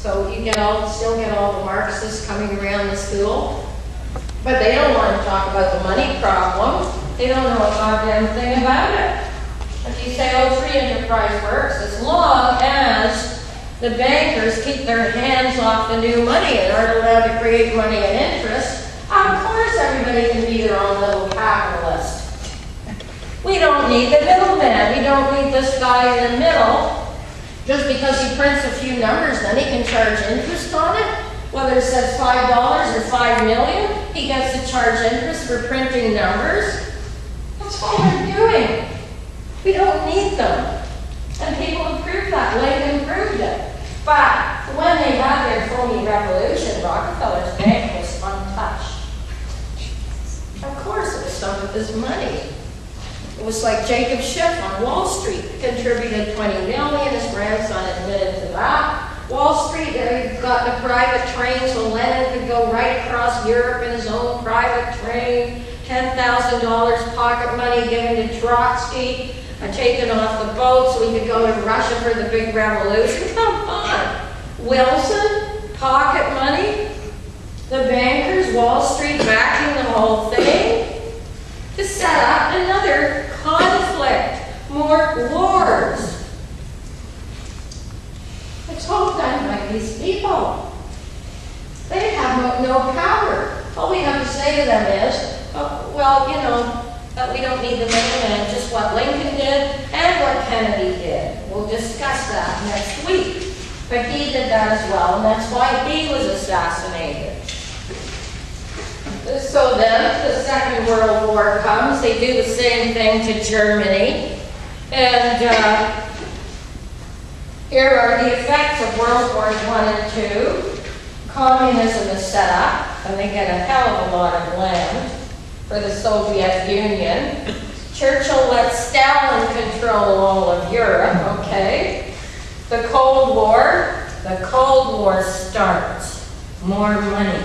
So you still get all the Marxists coming around the school, but they don't want to talk about the money problem. They don't know a goddamn thing about it. If you say, oh, free enterprise works as long as the bankers keep their hands off the new money and aren't allowed to create money and interest, of course everybody can be their own little capitalist. We don't need the middleman. We don't need this guy in the middle. Just because he prints a few numbers, then he can charge interest on it. Whether it says $5 or $5 million, he gets to charge interest for printing numbers. That's all they're doing. We don't need them. And people have proved that. Lincoln proved it. But when they had their phony revolution, Rockefeller's bank was untouched. Of course, it was some of his money. It was like Jacob Schiff on Wall Street, contributed $20 million. His grandson admitted to that. Wall Street, he got in a private train so Lenin could go right across Europe in his own private train. $10,000 pocket money given to Trotsky, taken off the boat so he could go to Russia for the big revolution. Come on. Wilson, pocket money, the bankers, Wall Street backing the whole thing to set up another conflict, more wars. It's all done by these people. They have no power. All we have to say to them is, oh, well, you know, we don't need the middleman, just what Lincoln did and what Kennedy did. We'll discuss that next week. But he did that as well, and that's why he was assassinated. So then, the Second World War comes. They do the same thing to Germany. And here are the effects of World Wars I and II. Communism is set up, and they get a hell of a lot of land for the Soviet Union. Churchill lets Stalin control all of Europe, okay? The Cold War starts. More money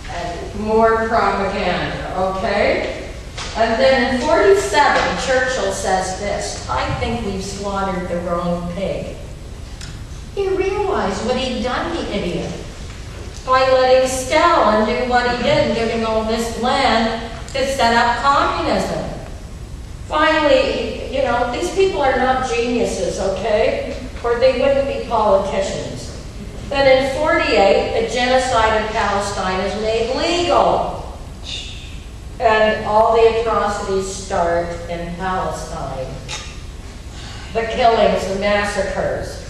and more propaganda, okay? And then in 47, Churchill says this, I think we've slaughtered the wrong pig. He realized what he'd done, the idiot, by letting Stalin do what he did and giving all this land to set up communism. Finally, you know, these people are not geniuses, okay? Or they wouldn't be politicians. Then in 48, the genocide of Palestine is made legal. And all the atrocities start in Palestine. The killings, the massacres.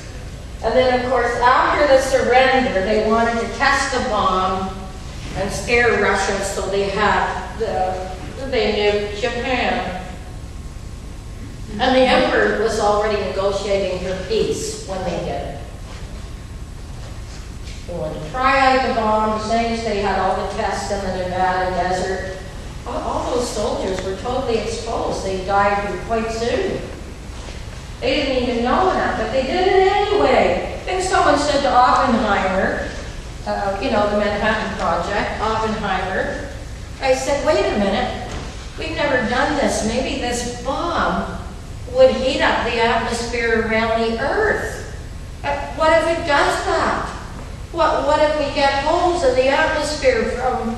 And then, of course, after the surrender, they wanted to test a bomb and scare Russia, so they knew Japan. And the emperor was already negotiating for peace when they did it. They wanted to try out the bomb, the same as they had all the tests in the Nevada desert. All those soldiers were totally exposed. They died quite soon. They didn't even know enough, but they did it anyway. Then someone said to Oppenheimer, you know, the Manhattan Project, Oppenheimer, I said, wait a minute, we've never done this. Maybe this bomb would heat up the atmosphere around the Earth. What if it does that? What if we get holes in the atmosphere from,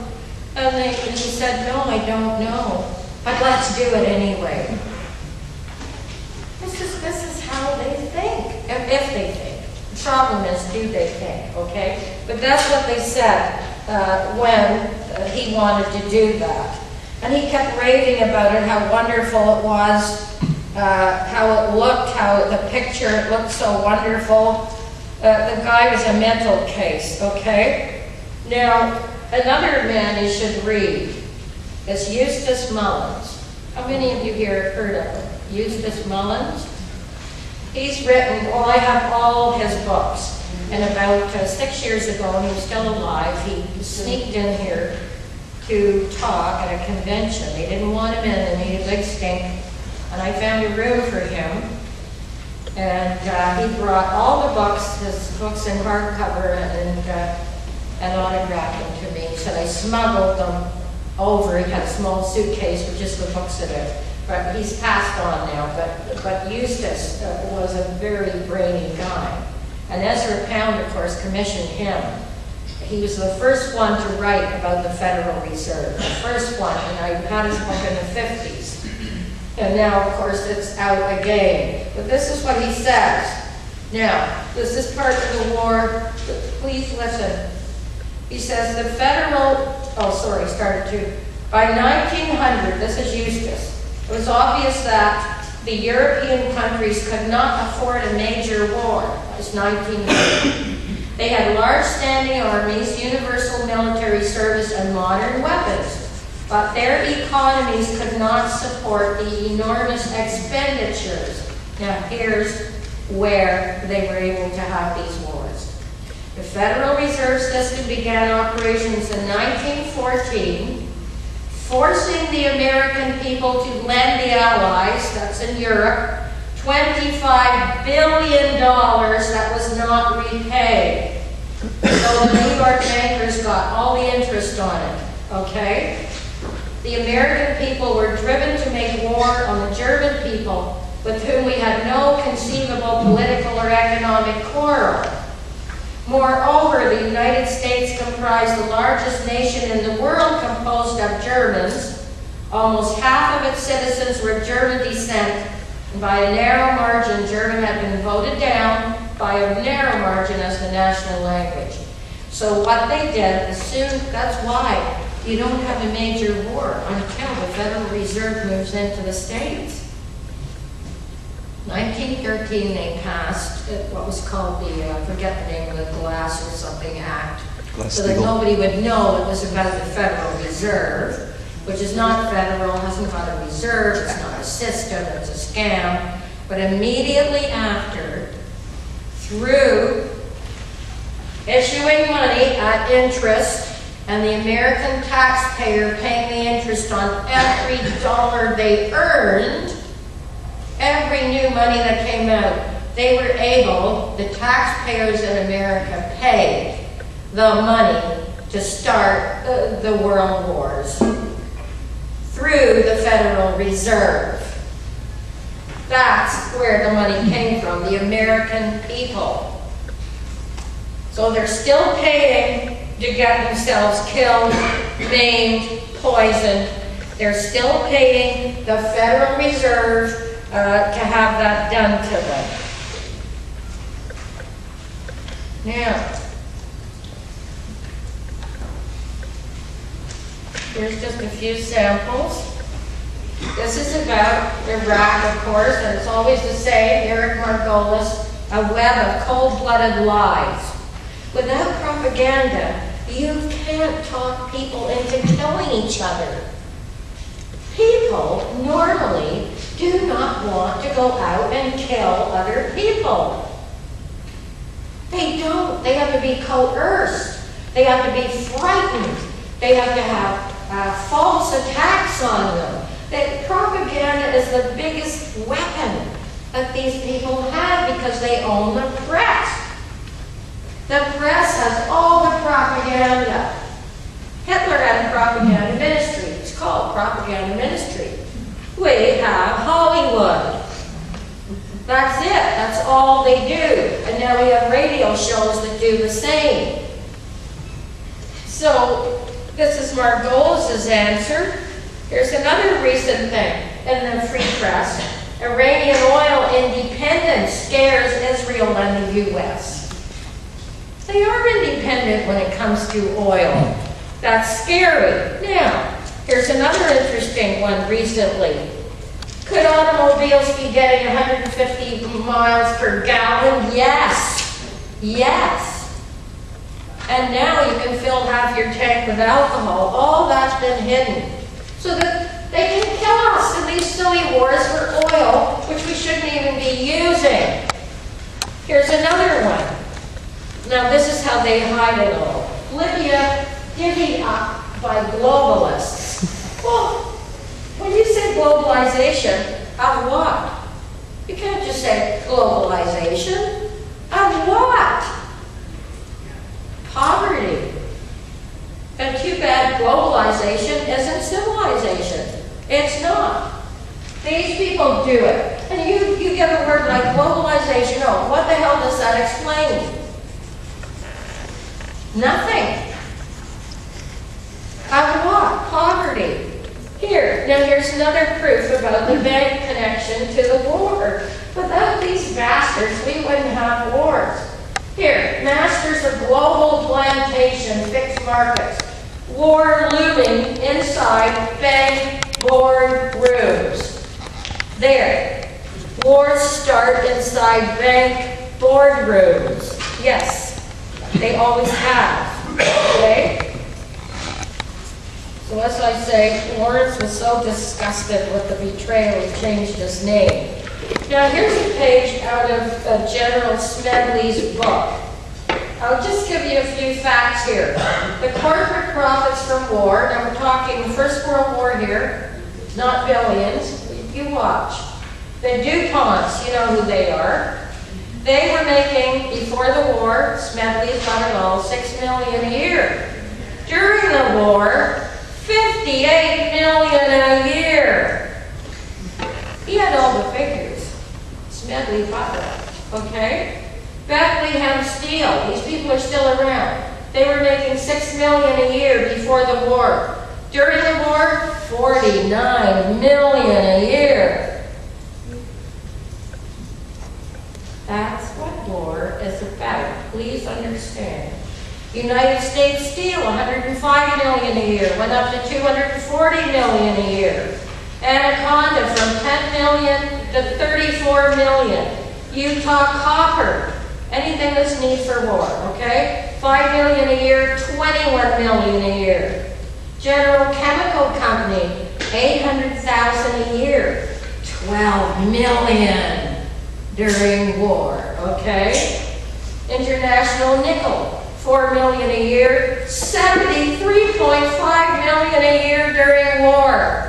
and he said, no, I don't know, but let's do it anyway. This is how they think, if they think. The problem is, do they think, okay? But that's what they said when he wanted to do that. And he kept raving about it, how wonderful it was, how it looked, how the picture, it looked so wonderful. The guy was a mental case, okay? Now, another man you should read is Eustace Mullins. How many of you here have heard of him? Eustace Mullins? He's written, well, I have all his books. And about 6 years ago, when he was still alive, he sneaked in here to talk at a convention. They didn't want him in, they made a big stink. And I found a room for him. And he brought all the books, his books in hardcover, and autographed them to me. He said I smuggled them over. He had a small suitcase with just the books in it. But he's passed on now. But Eustace was a very brainy guy. And Ezra Pound, of course, commissioned him. He was the first one to write about the Federal Reserve, the first one, and I had his book in the 50s. And now, of course, it's out again. But this is what he says. Now, this is part of the war. Please listen. He says the federal, started to. By 1900, this is Eustace, it was obvious that the European countries could not afford a major war. It was 1900. They had large standing armies, universal military service, and modern weapons. But their economies could not support the enormous expenditures. Now here's where they were able to have these wars. The Federal Reserve System began operations in 1914, forcing the American people to lend the Allies, that's in Europe, $25 billion that was not repaid. So the New York bankers got all the interest on it, okay? The American people were driven to make war on the German people with whom we had no conceivable political or economic quarrel. Moreover, the United States comprised the largest nation in the world composed of Germans. Almost half of its citizens were of German descent, and by a narrow margin, German had been voted down by a narrow margin as the national language. So what they did, that's why you don't have a major war until the Federal Reserve moves into the States. 1913, they passed what was called the, forget the name of the Glass or something Act, so that nobody would know it was about the Federal Reserve, which is not federal, hasn't got a reserve, it's not a system, it's a scam. But immediately after, through issuing money at interest, and the American taxpayer paying the interest on every dollar they earned, every new money that came out, they were able, the taxpayers in America paid the money to start the world wars through the Federal Reserve. That's where the money came from, the American people. So they're still paying to get themselves killed, maimed, poisoned. They're still paying the Federal Reserve to have that done to them. Now, here's just a few samples. This is about Iraq, of course, and it's always the same. Eric Margolis, a web of cold-blooded lies. Without propaganda, you can't talk people into killing each other. People normally do not want to go out and kill other people. They don't. They have to be coerced. They have to be frightened. They have to have false attacks on them. That propaganda is the biggest weapon that these people have because they own the press. The press has all the propaganda. Hitler had a propaganda ministry. It's called propaganda ministry. We have Hollywood. That's it. That's all they do. And now we have radio shows that do the same. So this is Margolis's answer. Here's another recent thing in the free press. Iranian oil independence scares Israel and the U.S. They are independent when it comes to oil. That's scary. Now, here's another interesting one recently. Could automobiles be getting 150 miles per gallon? Yes. Yes. And now you can fill half your tank with alcohol. All that's been hidden. So that they can kill us in these silly wars for oil, which we shouldn't even be using. Here's another one. Now this is how they hide it all. Libya divvied up by globalists. Well, when you say globalization, of what? You can't just say globalization. Of what? Poverty. And too bad globalization isn't civilization. It's not. These people do it. And you get a word like globalization, oh, what the hell does that explain? Nothing. Of what? Poverty. Here, now here's another proof about the bank connection to the war. Without these bastards, we wouldn't have wars. Here, masters of global plantation, fixed markets. War looming inside bank board rooms. There. Wars start inside bank board rooms. Yes, they always have. Okay? So as I say, Lawrence was so disgusted with the betrayal he changed his name. Now here's a page out of General Smedley's book. I'll just give you a few facts here. The corporate profits from war, now we're talking the First World War here, not billions, you watch. The DuPonts, you know who they are. They were making, before the war, Smedley's got it all, $6 million a year. During the war, $58 million a year. He had all the figures. Smedley got that, okay? Bethlehem Steel, these people are still around. They were making $6 million a year before the war. During the war, $49 million a year. That's what war is about. Please understand. United States Steel, $105 million a year, went up to $240 million a year. Anaconda from $10 million to $34 million. Utah Copper, anything that's need for war, okay? $5 million a year, $21 million a year. General Chemical Company, $800,000 a year, $12 million during war, okay? International Nickel, $4 million a year, $73.5 million a year during war.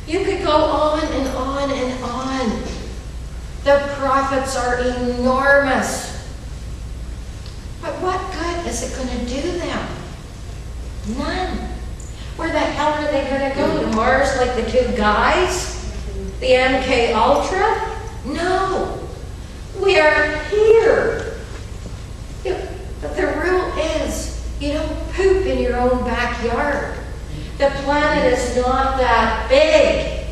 You could go on and on and on. The profits are enormous. But what good is it going to do them? None. Where the hell are they going to go? To Mars like the two guys? The MK Ultra? No. We are here. But the rule is, you don't poop in your own backyard. The planet is not that big.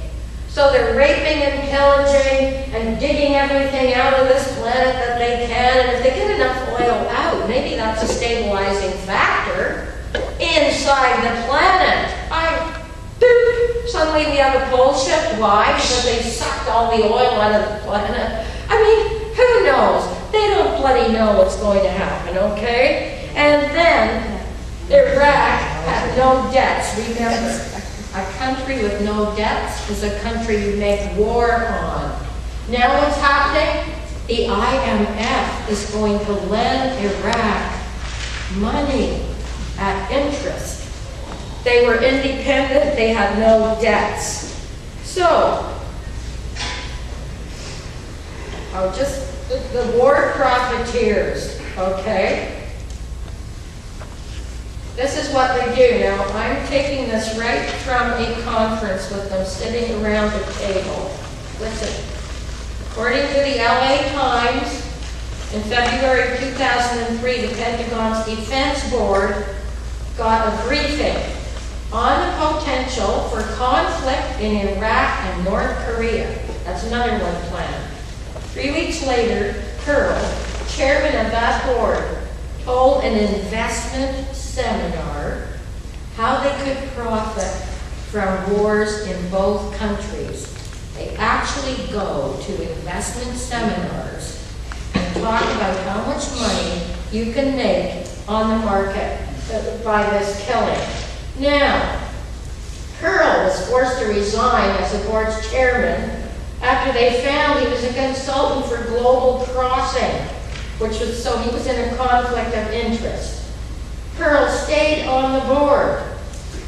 So they're raping and pillaging and digging everything out of this planet that they can. And if they get enough oil out, maybe that's a stabilizing factor inside the planet. Suddenly we have a pole shift. Why? Because they sucked all the oil out of the planet. I mean, who knows? They don't bloody know what's going to happen, okay? And then Iraq had no debts. Remember, a country with no debts is a country you make war on. Now what's happening? The IMF is going to lend Iraq money at interest. They were independent, they had no debts. So, the war profiteers, okay? This is what they do. Now, I'm taking this right from a conference with them sitting around the table. Listen, according to the LA Times, in February 2003, the Pentagon's Defense Board got a briefing on the potential for conflict in Iraq and North Korea. That's another one planned. 3 weeks later, Pearl, chairman of that board, told an investment seminar how they could profit from wars in both countries. They actually go to investment seminars and talk about how much money you can make on the market by this killing. Now, Pearl was forced to resign as the board's chairman after they found he was a consultant for Global Crossing, so he was in a conflict of interest. Pearl stayed on the board.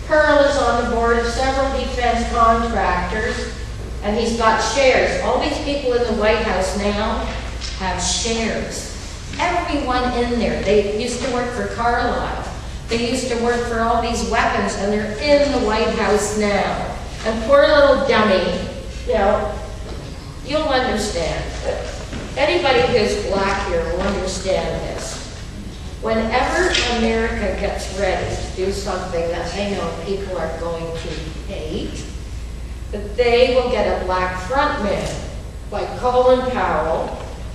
Pearl is on the board of several defense contractors, and he's got shares. All these people in the White House now have shares. Everyone in there. They used to work for Carlisle. They used to work for all these weapons, and they're in the White House now. And poor little dummy, you'll understand. Anybody who's black here will understand this. Whenever America gets ready to do something that they know people are going to hate, that they will get a black front man, like Colin Powell,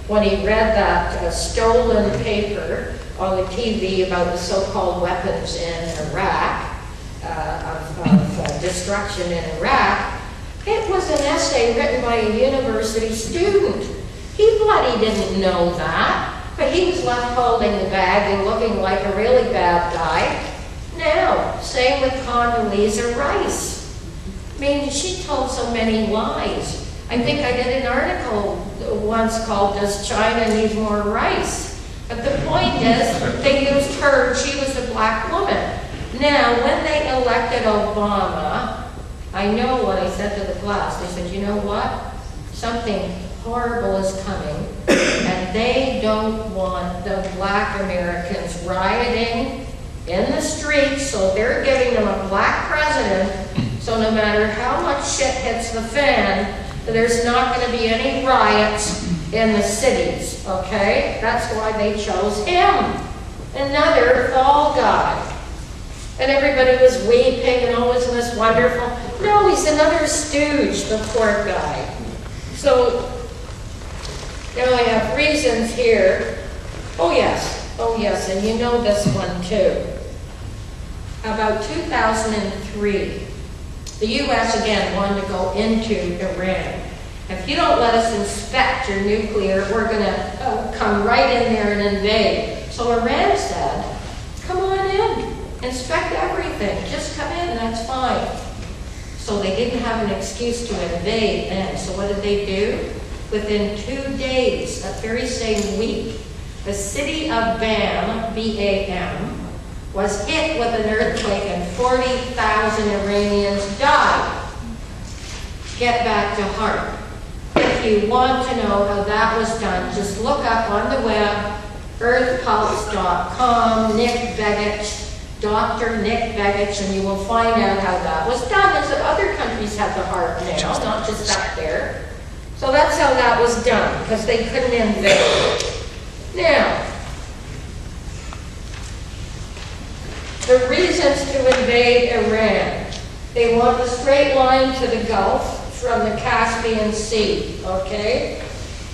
when he read that stolen paper on the TV about the so-called weapons in Iraq, of destruction in Iraq. It was an essay written by a university student. He bloody didn't know that, but he was left holding the bag and looking like a really bad guy. Now, same with Condoleezza Rice. I mean, she told so many lies. I think I did an article once called, "Does China Need More Rice?" But the point is, they used her, she was a black woman. Now, when they elected Obama, I know what I said to the class. They said, you know what? Something horrible is coming, and they don't want the black Americans rioting in the streets, so they're giving them a black president, so no matter how much shit hits the fan, there's not going to be any riots in the cities, okay? That's why they chose him, another fall guy. And everybody was weeping and oh, isn't this wonderful? No, he's another stooge, the poor guy. So, you know, I have reasons here. Oh yes, and you know this one too. About 2003, the U.S. again wanted to go into Iran. If you don't let us inspect your nuclear, we're going to come right in there and invade. So Iran said, come on in, inspect everything, just come in, that's fine. So they didn't have an excuse to invade then. So what did they do? Within 2 days, that very same week, the city of Bam, B-A-M, was hit with an earthquake and 40,000 Iranians died. Get back to heart. If you want to know how that was done, just look up on the web, earthpulse.com, Nick Begich, Dr. Nick Begich, and you will find out how that was done. As other countries have the heart now, not just up there. So that's how that was done, because they couldn't invade. Now, the reasons to invade Iran. They want a straight line to the Gulf from the Caspian Sea, okay?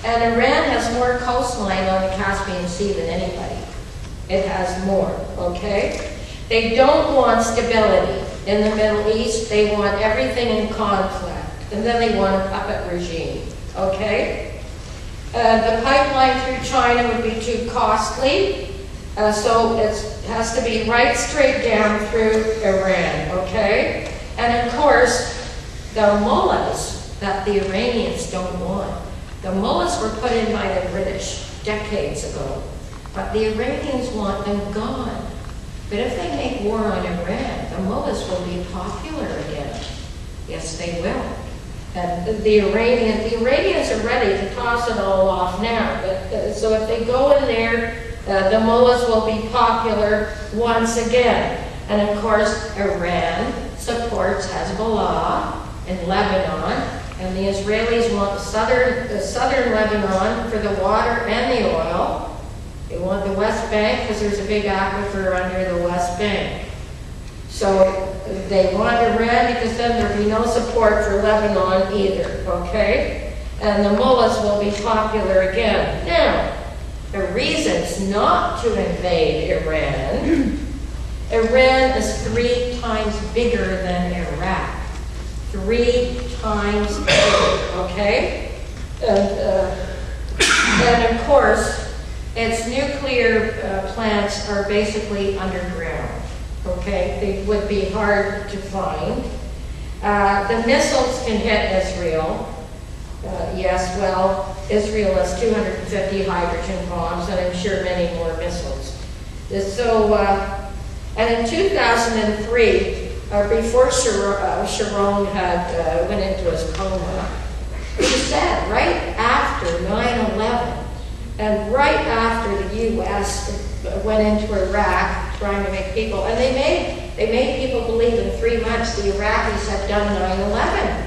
And Iran has more coastline on the Caspian Sea than anybody. It has more, okay? They don't want stability in the Middle East. They want everything in conflict. And then they want a puppet regime, okay? The pipeline through China would be too costly. So it has to be right straight down through Iran, okay? And of course, the mullahs that the Iranians don't want. The mullahs were put in by the British decades ago, but the Iranians want them gone. But if they make war on Iran, the mullahs will be popular again. Yes, they will. And the Iranians are ready to toss it all off now. But, so if they go in there, the mullahs will be popular once again. And of course, Iran supports Hezbollah in Lebanon, and the Israelis want southern Lebanon for the water and the oil. They want the West Bank because there's a big aquifer under the West Bank. So they want Iran because then there'll be no support for Lebanon either, okay? And the mullahs will be popular again. Now, the reasons not to invade Iran. Iran is 3 times bigger than Iraq. 3 times bigger, okay? And of course, its nuclear plants are basically underground, okay? They would be hard to find. The missiles can hit Israel. Yes, well, Israel has 250 hydrogen bombs, and I'm sure many more missiles. So, and in 2003, before Sharon had went into his coma, he said right after 9/11, and right after the U.S. went into Iraq trying to make people, and they made people believe in 3 months the Iraqis had done 9/11.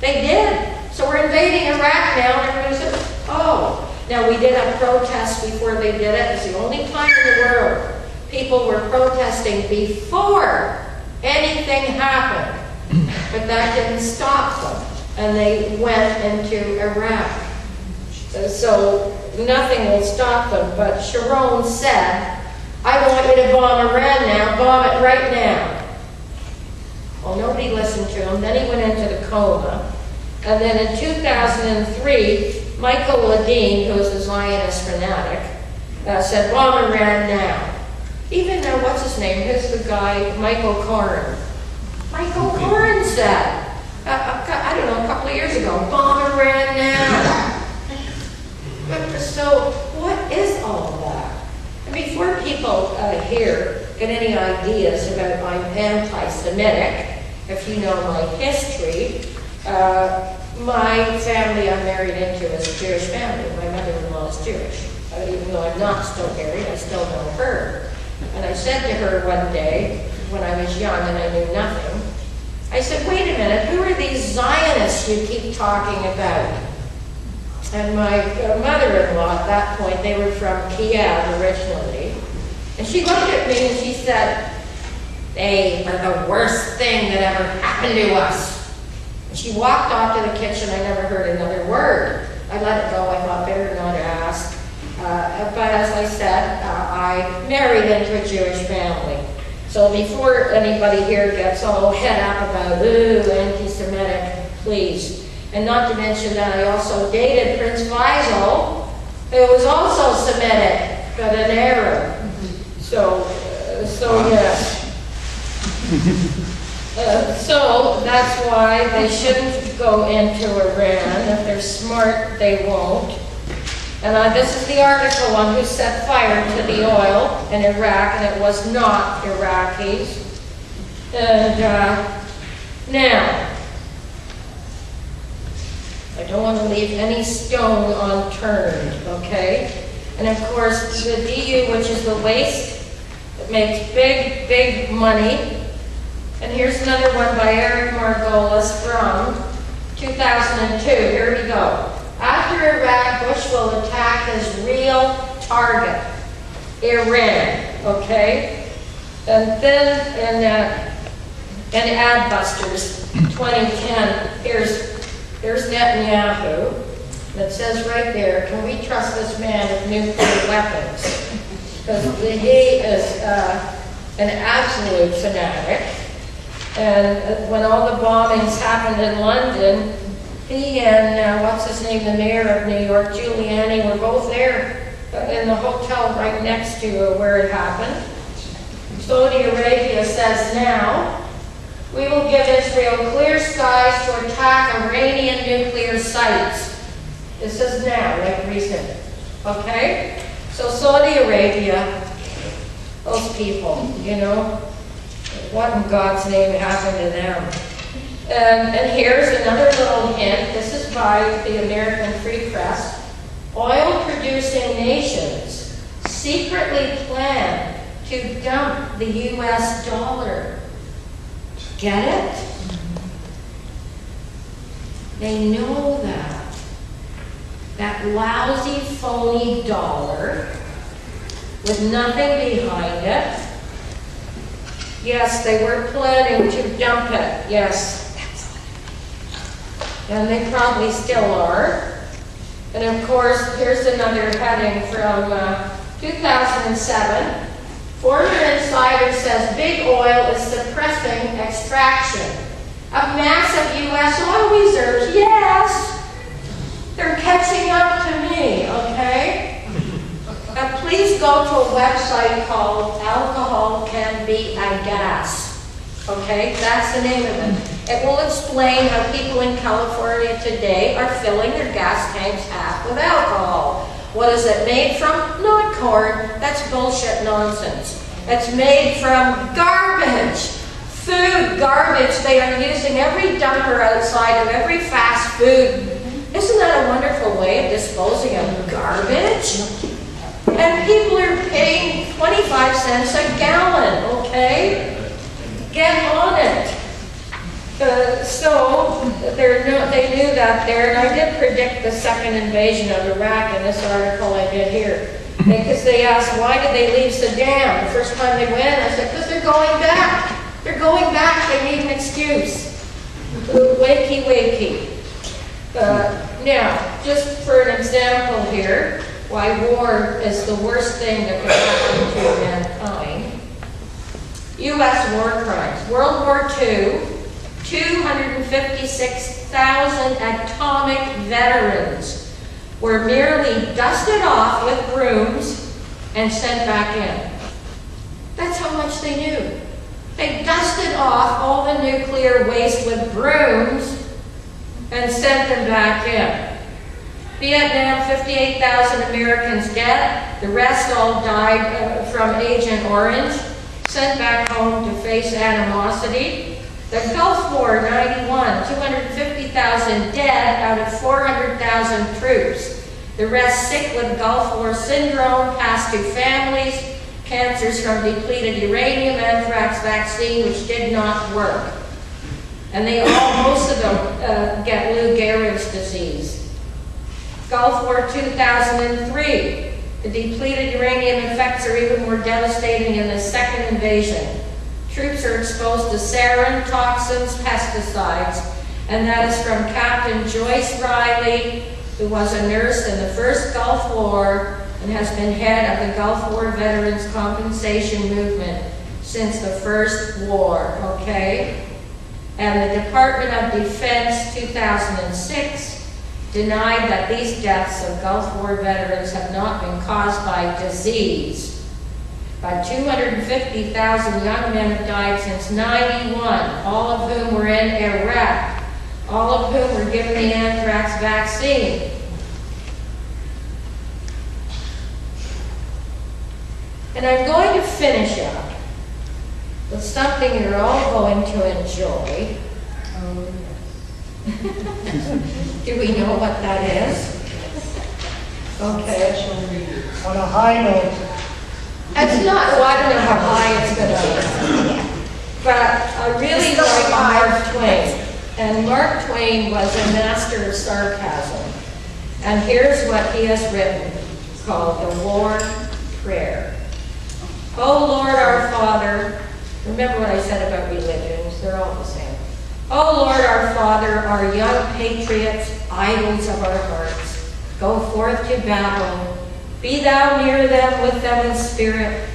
They did. So we're invading Iraq now, and everybody said, oh. Now we did have protests before they did it. It's the only time in the world people were protesting before anything happened. But that didn't stop them. And they went into Iraq. So nothing will stop them. But Sharon said, I want you to bomb Iran now. Bomb it right now. Well, nobody listened to him. Then he went into the coma. And then in 2003, Michael Ledeen, who was a Zionist fanatic, said, bomb Iran now. Even, what's his name? Who's the guy? Michael Corrin. Michael Corrin said, I don't know, a couple of years ago, bomb Iran now. So what is all of that? And before people here get any ideas about I'm anti-Semitic, if you know my history, my family I'm married into is a Jewish family. My mother-in-law is Jewish. Even though I'm not still married, I still know her. And I said to her one day, when I was young and I knew nothing, I said, wait a minute, who are these Zionists you keep talking about? And my mother-in-law at that point, they were from Kiev originally, and she looked at me and she said, they are the worst thing that ever happened to us. And she walked off to the kitchen. I never heard another word. I let it go. I thought better not ask. But as I said, I married into a Jewish family. So before anybody here gets all het up about, ooh, anti-Semitic, please. And not to mention that I also dated Prince Faisal, who was also Semitic, but an Arab. So yes. So that's why they shouldn't go into Iran. If they're smart, they won't. And this is the article on who set fire to the oil in Iraq, and it was not Iraqis. And now, I don't want to leave any stone unturned, okay? And of course, the DU, which is the waste, it makes big, big money. And here's another one by Eric Margolis from 2002. Here we go. After Iraq, Bush will attack his real target, Iran, okay? And then in Adbusters 2010, here's Netanyahu. And it says right there, can we trust this man with nuclear weapons? Because he is an absolute fanatic. And when all the bombings happened in London, he and, what's his name, the mayor of New York, Giuliani, were both there in the hotel right next to where it happened. Saudi Arabia says now, we will give Israel clear skies to attack Iranian nuclear sites. This is now, like recent. Okay? So Saudi Arabia, those people, you know, what in God's name happened to them? And here's another little hint. This is by the American Free Press. Oil-producing nations secretly plan to dump the U.S. dollar. Get it? They know that. That lousy, phony dollar with nothing behind it. Yes, they were planning to dump it. Yes. And they probably still are. And of course, here's another heading from 2007. Former insider says big oil is suppressing extraction of massive U.S. oil reserves. Yes, they're catching up to me, okay? Please go to a website called Alcohol Can Be a Gas. Okay, that's the name of it. It will explain how people in California today are filling their gas tanks half with alcohol. What is it made from? Not corn. That's bullshit nonsense. It's made from garbage. Food garbage. They are using every dumper outside of every fast food. Isn't that a wonderful way of disposing of garbage? And people are paying 25 cents a gallon, okay? Get on it. So they knew that there, and I did predict the second invasion of Iraq in this article I did here. Because they asked, why did they leave Saddam? The first time they went, I said, because they're going back. They're going back, they need an excuse. Wakey, wakey. Now, just for an example here, why war is the worst thing that could happen to mankind. U.S. war crimes. World War II, 256,000 atomic veterans were merely dusted off with brooms and sent back in. That's how much they knew. They dusted off all the nuclear waste with brooms and sent them back in. Vietnam, 58,000 Americans dead. The rest all died from Agent Orange, sent back home to face animosity. The Gulf War, 91, 250,000 dead out of 400,000 troops. The rest sick with Gulf War syndrome, passed to families, cancers from depleted uranium, anthrax vaccine, which did not work. And they all, most of them, get Lou Gehrig's disease. Gulf War 2003. The depleted uranium effects are even more devastating in the second invasion. Troops are exposed to sarin, toxins, pesticides, and that is from Captain Joyce Riley, who was a nurse in the first Gulf War and has been head of the Gulf War Veterans Compensation Movement since the first war, okay? And the Department of Defense, 2006, denied that these deaths of Gulf War veterans have not been caused by disease. But 250,000 young men have died since 91, all of whom were in Iraq, all of whom were given the anthrax vaccine. And I'm going to finish up with something you're all going to enjoy. Do we know what that is? Okay. On a high note. It's not, well, I don't know how high it's going to be. But I really like Mark Twain. And Mark Twain was a master of sarcasm. And here's what he has written, called the War Prayer. Oh Lord our Father, remember what I said about religions, they're all the same. Oh Lord our Father, our young patriots, idols of our hearts, go forth to battle. Be thou near them, with them in spirit.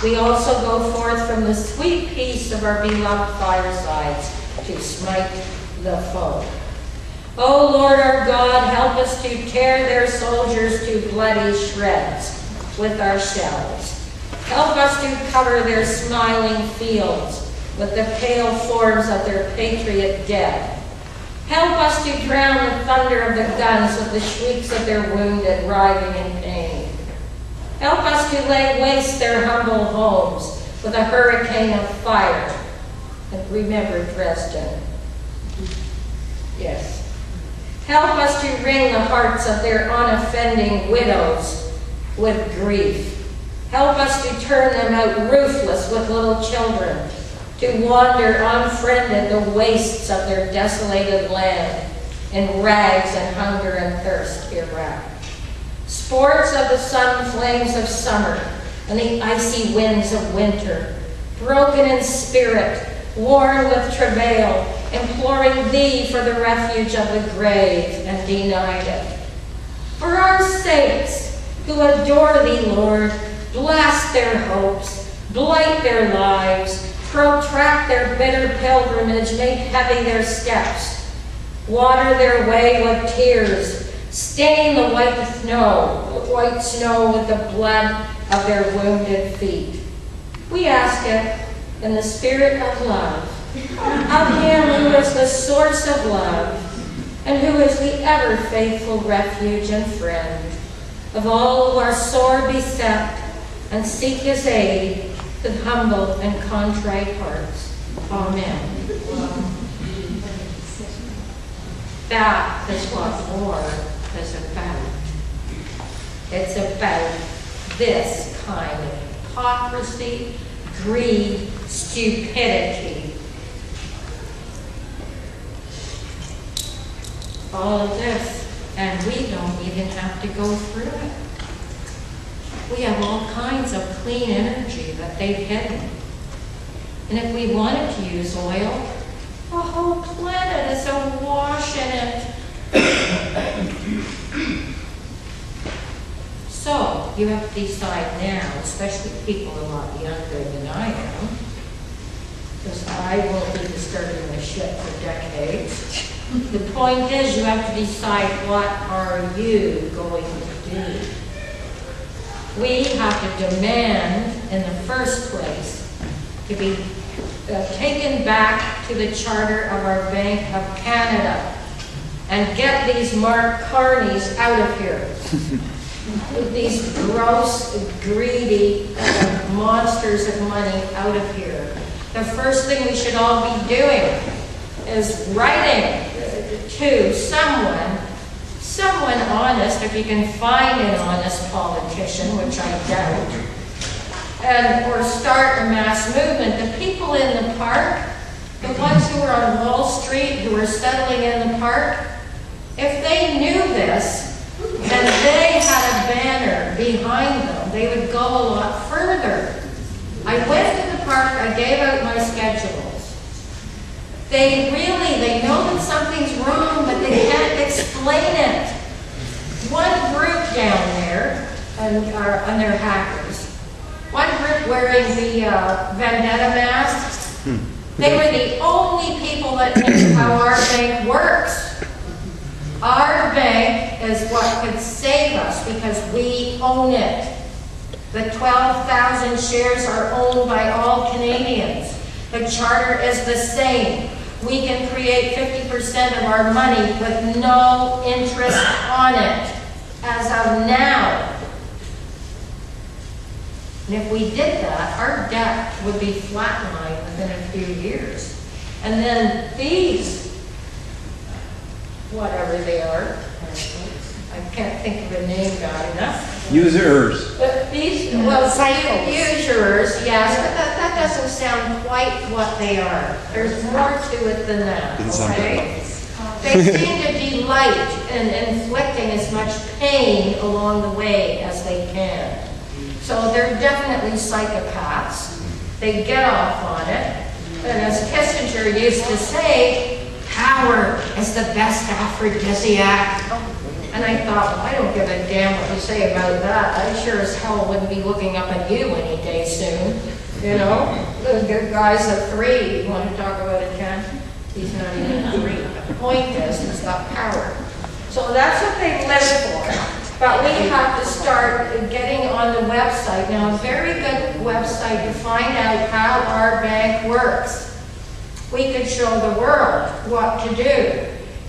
We also go forth from the sweet peace of our beloved firesides to smite the foe. Oh Lord our God, help us to tear their soldiers to bloody shreds with our shells. Help us to cover their smiling fields with the pale forms of their patriot dead. Help us to drown the thunder of the guns with the shrieks of their wounded writhing in pain. Help us to lay waste their humble homes with a hurricane of fire. And remember Dresden. Yes. Help us to wring the hearts of their unoffending widows with grief. Help us to turn them out roofless with little children, to wander unfriended the wastes of their desolated land in rags and hunger and thirst, Iraq. Sports of the sun flames of summer and the icy winds of winter, broken in spirit, worn with travail, imploring thee for the refuge of the grave and denied it. For our sakes, who adore thee, Lord, blast their hopes, blight their lives, protract their bitter pilgrimage, make heavy their steps, water their way with tears, stain the white snow with the blood of their wounded feet. We ask it in the spirit of love, of him who is the source of love, and who is the ever faithful refuge and friend of all who are sore beset and seek his aid with humble and contrite hearts. Amen. That is what war is about. It's about this kind of hypocrisy, greed, stupidity. all of this, and we don't even have to go through it. We have all kinds of clean energy that they've hidden. And if we wanted to use oil, the whole planet is awash in it. So, you have to decide now, especially people a lot younger than I am, because I won't be disturbing the shit for decades. The point is, you have to decide, what are you going to do? We have to demand, in the first place, to be taken back to the charter of our Bank of Canada and get these Mark Carneys out of here. These gross, greedy monsters of money out of here. The first thing we should all be doing is writing to someone honest, if you can find an honest politician, which I doubt, or start a mass movement. The people in the park, the ones who are on Wall Street, who are settling in the park, if they knew this, and they had a banner behind them, they would go a lot further. I went to the park, I gave out my schedules. They know that something's wrong, but they can't explain it. One group down there, and they're hackers, one group wearing the Vendetta masks, they were the only people that knew how our bank works. Our bank is what could save us because we own it. The 12,000 shares are owned by all Canadians. The charter is the same. We can create 50% of our money with no interest on it as of now. And if we did that, our debt would be flatlined within a few years. And then these, whatever they are, I can't think of a name bad enough. Users. These, well, usurers, yes, but that doesn't sound quite what they are. There's more to it than that, okay? They seem to delight in inflicting as much pain along the way as they can. So they're definitely psychopaths. They get off on it. And as Kissinger used to say, power is the best aphrodisiac. And I thought, well, I don't give a damn what you say about that. I sure as hell wouldn't be looking up at you any day soon. You know? The good guy's at 3. You want to talk about it, Ken? He's not even at 3. But the point is, he's got power. So that's what they live for. But we have to start getting on the website. Now, a very good website to find out how our bank works. We could show the world what to do.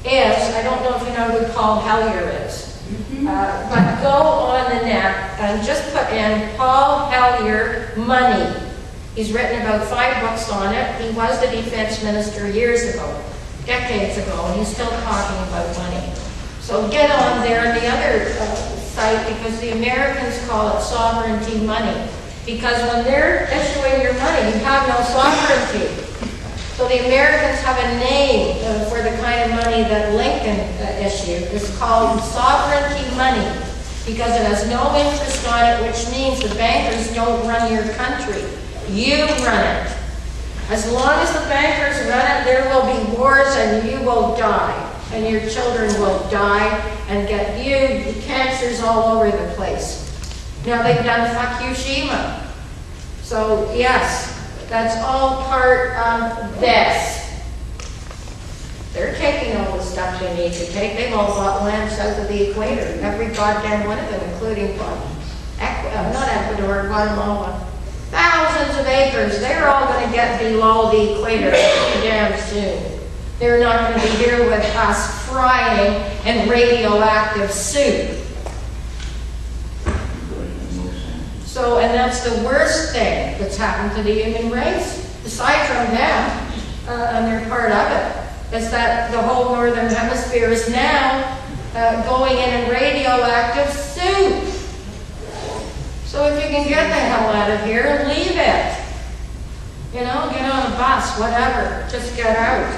I don't know if you know who Paul Hellyer is, but go on the net and just put in Paul Hellyer money. He's written about 5 books on it. He was the defense minister years ago, decades ago, and he's still talking about money. So get on there, and the other site, because the Americans call it sovereignty money, because when they're issuing your money, you have no sovereignty. So the Americans have a name for the kind of money that Lincoln issued. It's called sovereignty money because it has no interest on it, which means the bankers don't run your country. You run it. As long as the bankers run it, there will be wars and you will die. And your children will die and get cancers all over the place. Now they've done Fukushima. So yes. That's all part of this. They're taking all the stuff they need to take. They've all bought land south of the equator. Every goddamn one of them, including not Ecuador, Guatemala. Thousands of acres. They're all going to get below the equator pretty damn soon. They're not going to be here with us frying in radioactive soup. So, and that's the worst thing that's happened to the human race, aside from them, and they're part of it, is that the whole northern hemisphere is now going in radioactive soup. So if you can get the hell out of here, leave it. You know, get on a bus, whatever, just get out.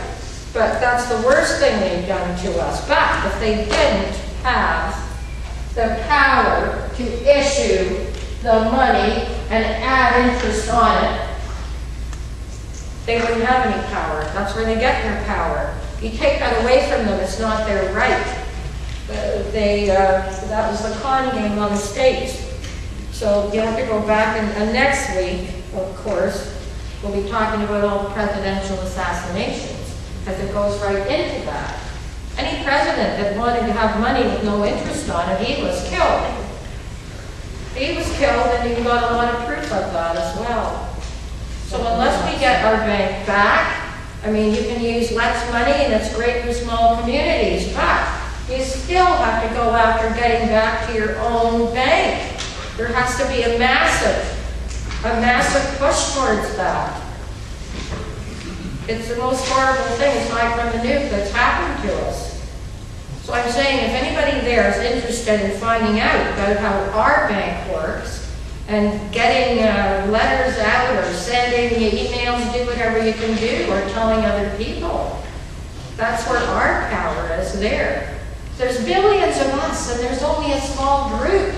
But that's the worst thing they've done to us. But if they didn't have the power to issue the money and add interest on it, they wouldn't have any power. That's where they get their power. You take that away from them, it's not their right. That was the con game on the states. So you have to go back, and next week, of course, we'll be talking about all the presidential assassinations, because it goes right into that. Any president that wanted to have money with no interest on it, he was killed. He was killed, and you got a lot of proof of that as well. So unless we get our bank back, I mean, you can use less money, and it's great for small communities, but you still have to go after getting back to your own bank. There has to be a massive push towards that. It's the most horrible thing, aside from the nuke, that's happened to us. So I'm saying, if anybody there is interested in finding out about how our bank works, and getting letters out, or sending emails, do whatever you can do, or telling other people, that's where our power is there. There's billions of us, and there's only a small group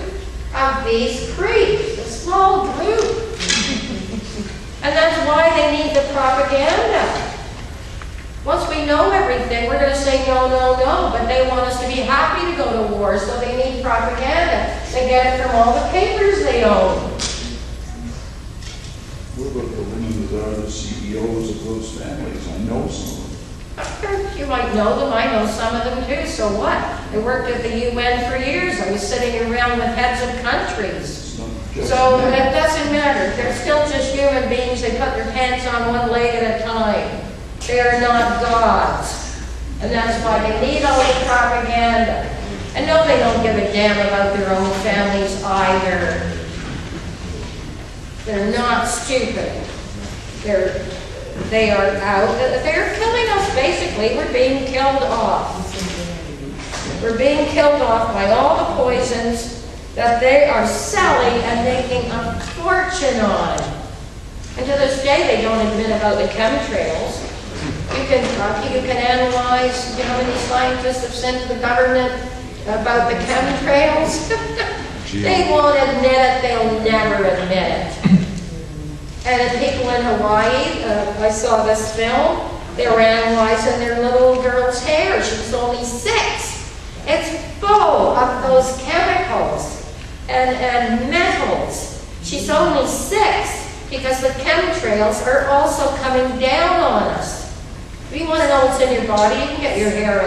of these creeps, a small group. And that's why they need the propaganda. Once we know everything, we're going to say no, no, no, but they want us to be happy to go to war, so they need propaganda. They get it from all the papers they own. What about the women that are the CEOs of those families? I know some of them. You might know them, I know some of them too, so what? I worked at the UN for years, I was sitting around with heads of countries. So it doesn't matter, they're still just human beings, they put their pants on one leg at a time. They are not gods. And that's why they need all the propaganda. And no, they don't give a damn about their own families either. They're not stupid. They are out. They're killing us, basically. We're being killed off. We're being killed off by all the poisons that they are selling and making a fortune on. And to this day, they don't admit about the chemtrails. You can analyze, how many scientists have sent to the government about the chemtrails. They won't admit it, they'll never admit it. And the people in Hawaii, I saw this film, they were analyzing their little girl's hair. She was only 6. It's full of those chemicals and metals. She's only 6 because the chemtrails are also coming down on us. If you want to know what's in your body, you can get your hair